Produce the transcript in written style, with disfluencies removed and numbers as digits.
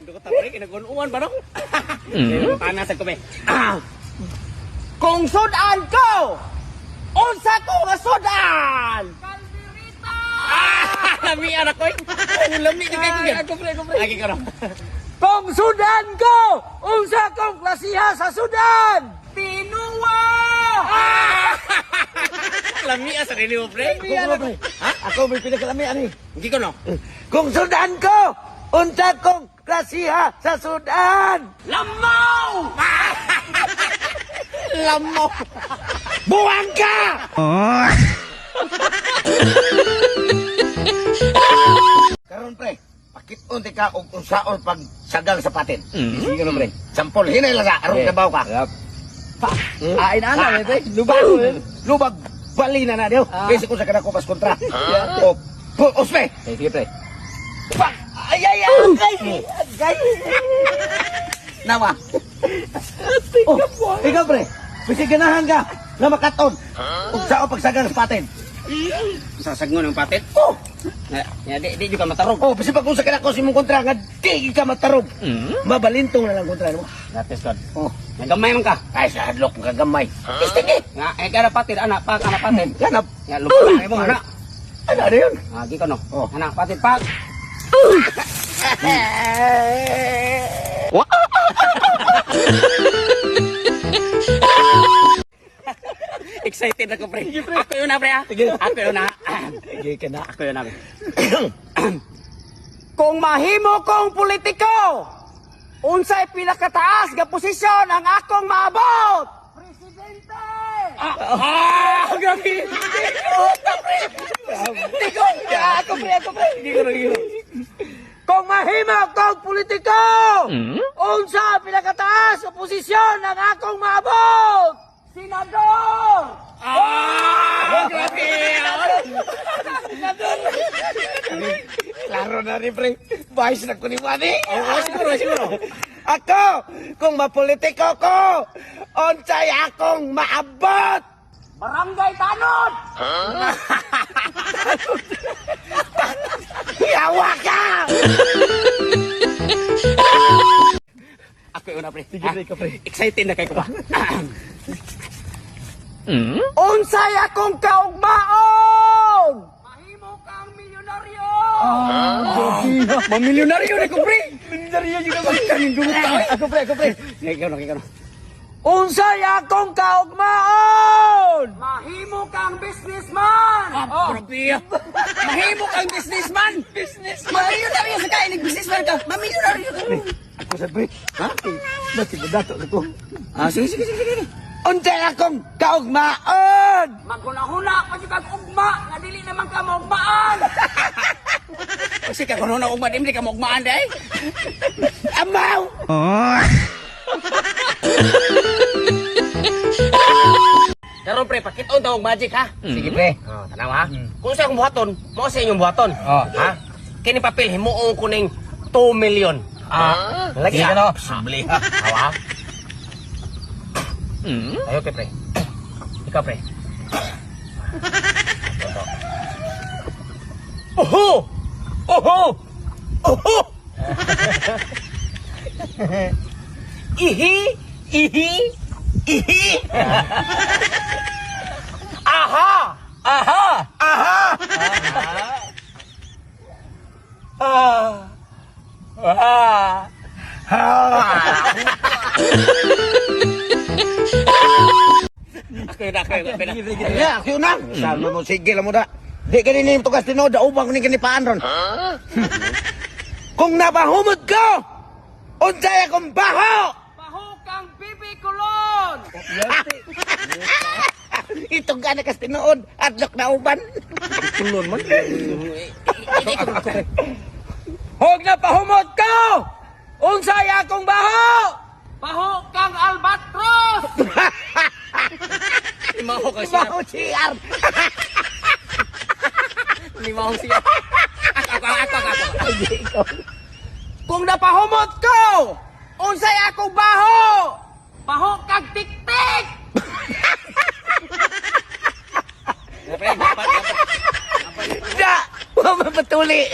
Hindi ko tapos kinagunuan ba no? Panasan ko be. Kung sudan ko, unsa ko nga sudan? Calderita! Lami anak ko. Lami ka kay ko. Lagi ka ro. Kung sudan ko, unsa kong klasiha sa Sudan? Tinuwa! Lami sa rin mo, pre. Ha? Ako may pinakalami, ani. Hindi ko no. Kung sudan ko, unsa kong klasiha sa Sudan? Lamaw! Lamaw! Buwang ka! Karon pre, pakit-on ti ka og unsaon pag sagang sa patin. Sige no pre. Sampol hinay lang ka aron kabaw ka. Ain ana pre. Lubag bali na na dio. Besi ko sa kanako pas kontra. O ospe. Sige pre. Pak! Ay ay ay! Gay! Nawa. Oh, ikaw pre. Bisi ganahan ka na makaton. Ug sao pagsagang sa patin. Sasagnon ang patit. Oh, Ya di juga matarog. oh, bisi pag usa ka nako simong kontra nga di ka matarog. Mabalintong na lang kontra mo. Gratis kon. Oh, Nagamay man ka. ay sa hadlok ka gamay. Istige. Nga kada patit anak pa kana patit. Ganap. Ya lupa na mo anak. Ano ano yun? Agi ko no. Oh. Anak patit pa. Excited ako pre. Ako yun na pre ha. Ako yun na. Sige ka na. Ako yun na. Kung mahimo kong politiko, unsay pinakataas nga posisyon ang akong maabot? Presidente! Grabe! Ako pre. Hindi ko. Kung mahimo kong politiko, unsa pinakataas sa posisyon ng akong maabot? Senador! Grabe! Klaro na rin, pre. Bahis na ko ni Wani. Oo, siguro. Ako, kung mapolitiko ko, unsay akong maabot? Barangay Tanod! Yawa ka! Ako yun na pre. Sige, pre, pre. Excited na kayo ko ba? Unsay akong kaugmaon? Mahimo kang milyonaryo! Mamilyonaryo na ko pre! Milyonaryo juga ba? Kanin gumutaw. Ako, pre. Ikaw na. Unsay akong kaugmaon? Mahimo kang businessman! Grabe! Mahimo kang businessman! Mamilyonaryo sa kain, businessman ka! Mamilyonaryo ka! Ako sa pre. Ha? Basi dato ko. Sige. Unsay akong kaugmaon? Maghuna-huna pa si kag ugma, nga dili naman ka maugmaan. Kasi kag kuno na ugma di ka maugmaan day. Amaw! Karon pre, pakit-on tawag magic ha. Sige pre. Oh, tanaw ha. Kung sa akong buhaton, mo sa inyong buhaton. Ha? Kini papel himuong kuning 2 million. Lagi Sige, no. no? Subli ha. Hawa. Ayo ke pre. Ikaw pre. Oho! Ihi! Aha! Ya, ako na. Sama mo, sige lang mo da. Di ka rin yung tugas tinood, daubang ni kanipaan ron. Kung napahumod ko, unsay akong baho! Pahukang bibi kulon! Itong ka na kas tinood, adlok na uban. Kulon man? Huwag na pahumod ko! Unsay akong baho! Pahukang albatros! Limaho ka siya. Baho siyar! Limaho siya. Ako. Kung napahumot ko, unsay akong baho! Pahukang tik-tik! Da! Huwag mapatuli!